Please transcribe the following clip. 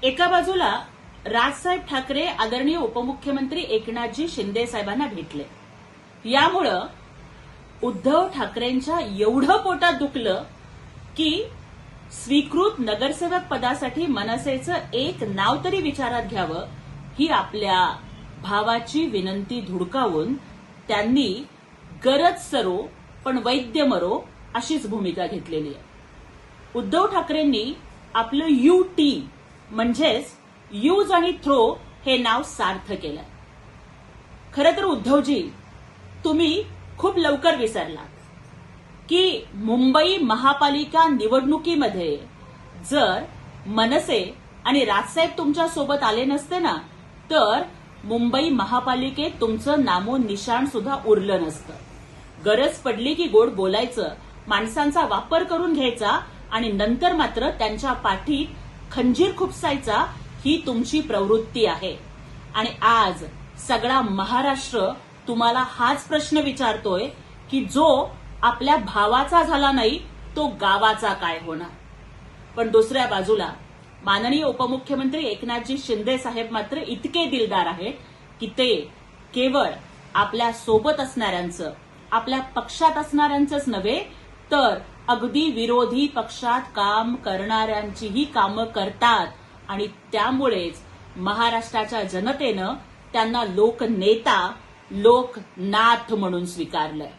एका बाजूला राजसाहेब ठाकरे आदरणीय उपमुख्यमंत्री एकनाथजी शिंदे साहेबांना भेटले. यामुळं उद्धव ठाकरेंच्या एवढं पोटात दुखलं की स्वीकृत नगरसेवक पदासाठी मनसेचं एक नाव तरी विचारात घ्यावं ही आपल्या भावाची विनंती धुडकावून त्यांनी गरज सरो पण वैद्य मरो अशीच भूमिका घेतलेली आहे. उद्धव ठाकरेंनी आपलं UT म्हणजेच यूज आणि थ्रो हे नाव सार्थ केलं. खरं तर उद्धवजी, तुम्ही खूप लवकर विसरलात की मुंबई महापालिका निवडणुकीमध्ये जर मनसे आणि राजसाहेब तुमच्या सोबत आले नसते ना, तर मुंबई महापालिकेत तुमचं नामोनिशाण सुद्धा उरलं नसतं. गरज पडली की गोड बोलायचं, माणसांचा वापर करून घ्यायचा आणि नंतर मात्र त्यांच्या पाठीत खंजीर खुपसायचा ही तुमची प्रवृत्ती आहे. आणि आज सगळा महाराष्ट्र तुम्हाला हाच प्रश्न विचारतोय की जो आपल्या भावाचा झाला नाही तो गावाचा काय होणार. पण दुसऱ्या बाजूला माननीय उपमुख्यमंत्री एकनाथजी शिंदे साहेब मात्र इतके दिलदार आहेत की ते केवळ आपल्या सोबत असणाऱ्यांचं, आपल्या पक्षात असणाऱ्यांचंच नव्हे तर अगदी विरोधी पक्षात काम करणाऱ्यांचीही कामं करतात. आणि त्यामुळेच महाराष्ट्राच्या जनतेनं त्यांना लोकनेता, लोकनाथ म्हणून स्वीकारलंय.